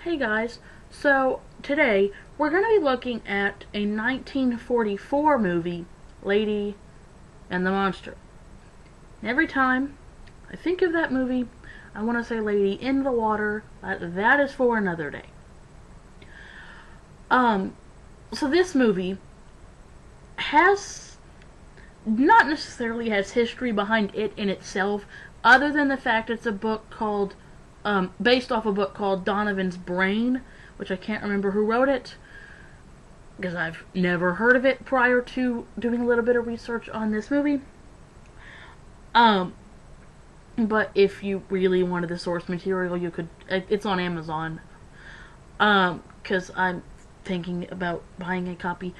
Hey guys, so today we're going to be looking at a 1944 movie, Lady and the Monster. And every time I think of that movie, I want to say Lady in the Water, but that is for another day. Um, so this movie has, not necessarily has history behind it in itself, other than the fact it's a book called based off a book called Donovan's Brain, which I can't remember who wrote it, because I've never heard of it prior to doing a little bit of research on this movie. But if you really wanted the source material, you could, it's on Amazon, because I'm thinking about buying a copy.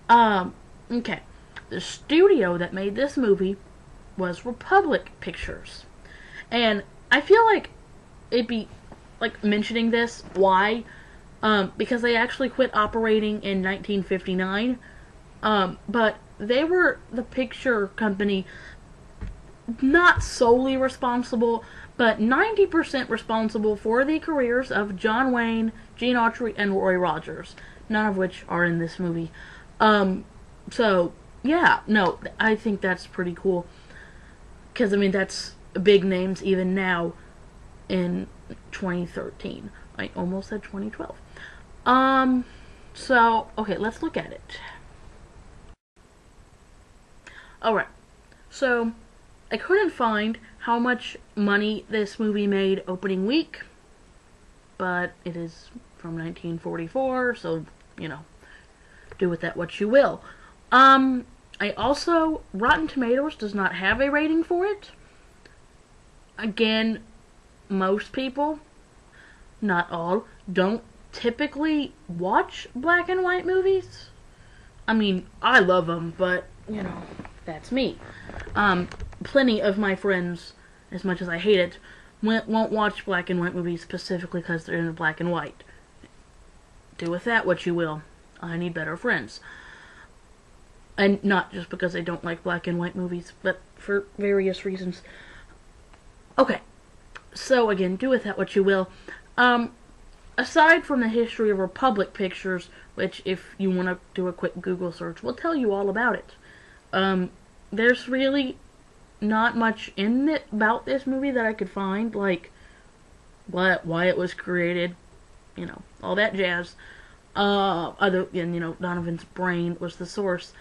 Okay. The studio that made this movie was Republic Pictures. And I feel like it'd be like mentioning this. Why? Because they actually quit operating in 1959. But they were the picture company not solely responsible, but 90% responsible for the careers of John Wayne, Gene Autry, and Roy Rogers. None of which are in this movie. So, yeah, no, I think that's pretty cool. Because, I mean, that's big names even now in 2013. I almost said 2012. So, okay, let's look at it. Alright, so I couldn't find how much money this movie made opening week, but it is from 1944, so, you know, do with that what you will. I also, Rotten Tomatoes does not have a rating for it. Again, most people, not all, don't typically watch black and white movies. I mean, I love them, but, you know, that's me. Plenty of my friends, as much as I hate it, won't watch black and white movies specifically because they're in black and white. Do with that what you will. I need better friends. And not just because I don't like black and white movies, but for various reasons. Okay, so again, do with that what you will. Aside from the history of Republic Pictures, which if you want to do a quick Google search, will tell you all about it. There's really not much in it about this movie that I could find, like why it was created, you know, all that jazz. Other than, you know, Donovan's Brain was the source.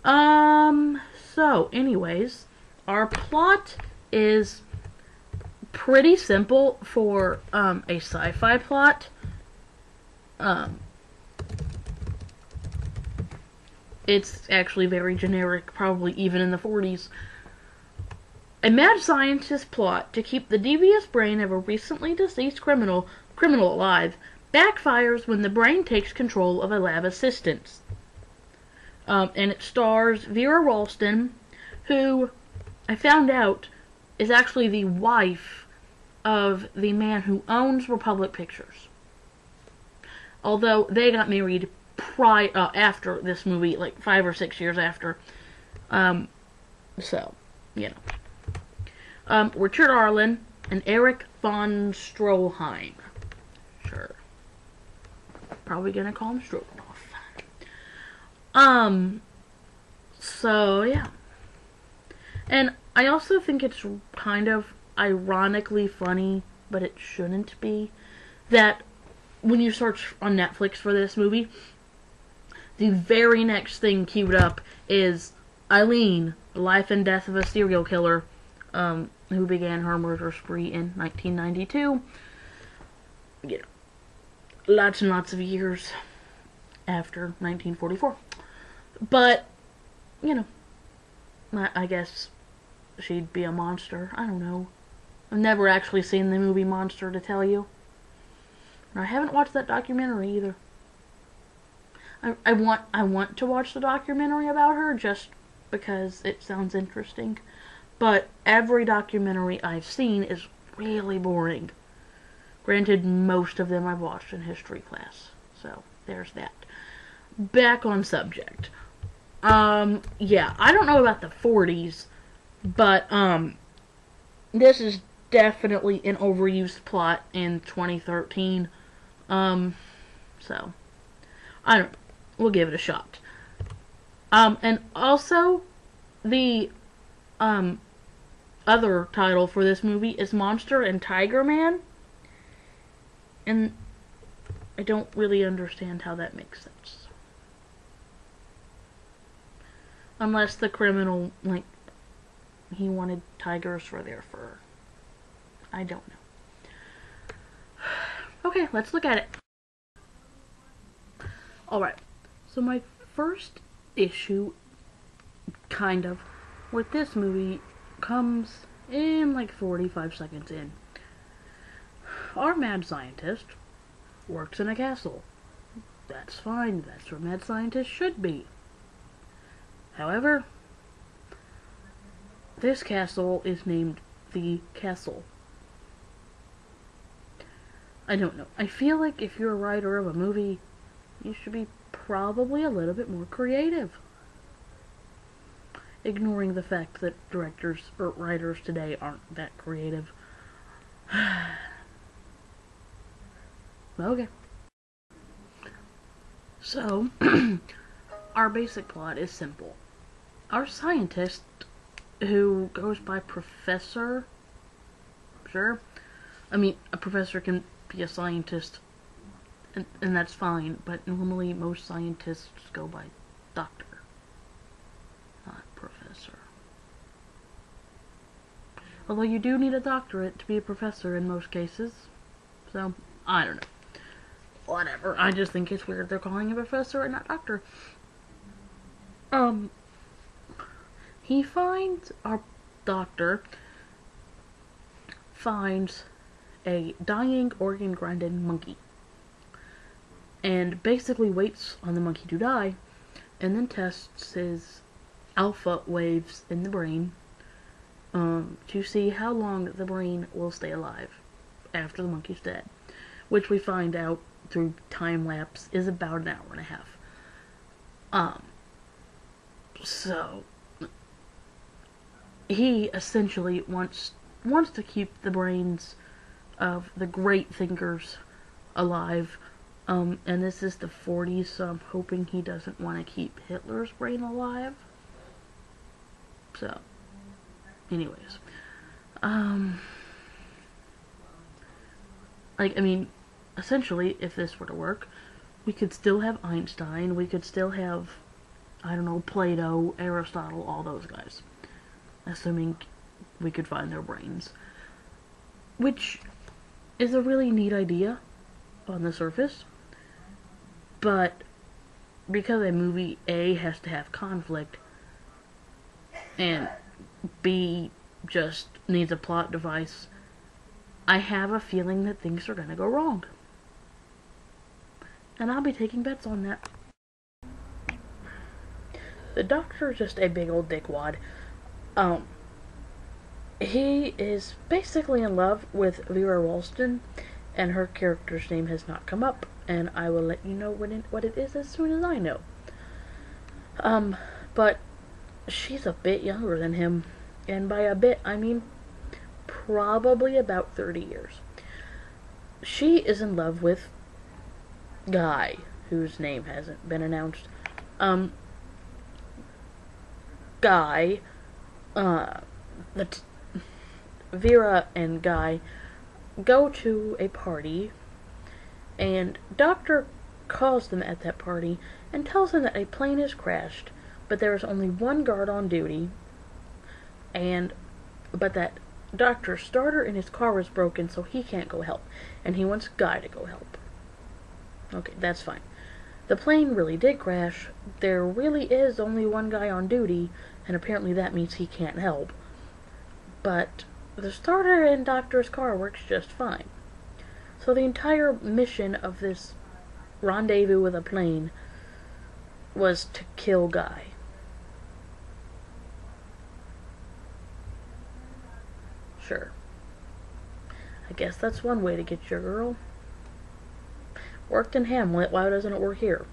So, anyways, our plot is pretty simple for, a sci-fi plot. It's actually very generic, probably even in the 40s. A mad scientist plot to keep the devious brain of a recently deceased criminal alive backfires when the brain takes control of a lab assistant. And it stars Vera Ralston, who I found out is actually the wife of the man who owns Republic Pictures. Although they got married after this movie, like 5 or 6 years after. So, you know. Richard Arlen and Erich von Stroheim. Sure. Probably gonna call him Stroganoff. So, yeah. And I also think it's kind of ironically funny, but it shouldn't be, that when you search on Netflix for this movie, the very next thing queued up is Eileen, the life and death of a serial killer, who began her murder spree in 1992. You know, lots and lots of years after 1944. But, you know, I guess she'd be a monster. I don't know. I've never actually seen the movie Monster, to tell you. And I haven't watched that documentary either. I want to watch the documentary about her just because it sounds interesting. But every documentary I've seen is really boring. Granted, most of them I've watched in history class. So, there's that. Back on subject. Yeah, I don't know about the 40s, but, this is definitely an overused plot in 2013. So I don't. We'll give it a shot. And also the other title for this movie is Monster and Tiger Man, and I don't really understand how that makes sense. Unless the criminal, like, he wanted tigers for their fur. I don't know. Okay, let's look at it. Alright, so my first issue, kind of, with this movie comes in like 45 seconds in. Our mad scientist works in a castle. That's fine, that's where mad scientists should be. However, this castle is named the Castle. I don't know. I feel like if you're a writer of a movie, you should be probably a little bit more creative. Ignoring the fact that directors or writers today aren't that creative. Okay. So, our basic plot is simple. Our scientist, who goes by Professor, sure, I mean, a professor can be a scientist, and that's fine, but normally most scientists go by doctor, not professor. Although you do need a doctorate to be a professor in most cases, so, I don't know. Whatever, I just think it's weird they're calling a professor and not doctor. He finds, our doctor finds a dying organ-grinding monkey, and basically waits on the monkey to die, and then tests his alpha waves in the brain, to see how long the brain will stay alive after the monkey's dead, which we find out through time lapse is about an hour and a half. So he essentially wants to keep the brains of the great thinkers alive. And this is the 40s, so I'm hoping he doesn't want to keep Hitler's brain alive. So, anyways. Like, I mean, essentially, if this were to work, we could still have Einstein, we could still have, I don't know, Plato, Aristotle, all those guys. Assuming we could find their brains. Which is a really neat idea on the surface. But because a movie, A, has to have conflict, and B, just needs a plot device, I have a feeling that things are gonna go wrong. And I'll be taking bets on that. The doctor is just a big old dickwad. He is basically in love with Vera Ralston, and her character's name has not come up, and I will let you know what it is as soon as I know. But she's a bit younger than him, and by a bit, I mean probably about 30 years. She is in love with Guy, whose name hasn't been announced. Guy, Vera and Guy go to a party, and Doctor calls them at that party and tells them that a plane has crashed, but there is only one guard on duty, but that Doctor's starter in his car is broken, so he can't go help, and he wants Guy to go help. Okay, that's fine. The plane really did crash. There really is only one guy on duty, and apparently that means he can't help. But the starter in Doctor's car works just fine. So the entire mission of this rendezvous with a plane was to kill Guy. Sure. I guess that's one way to get your girl. Worked in Hamlet, why doesn't it work here?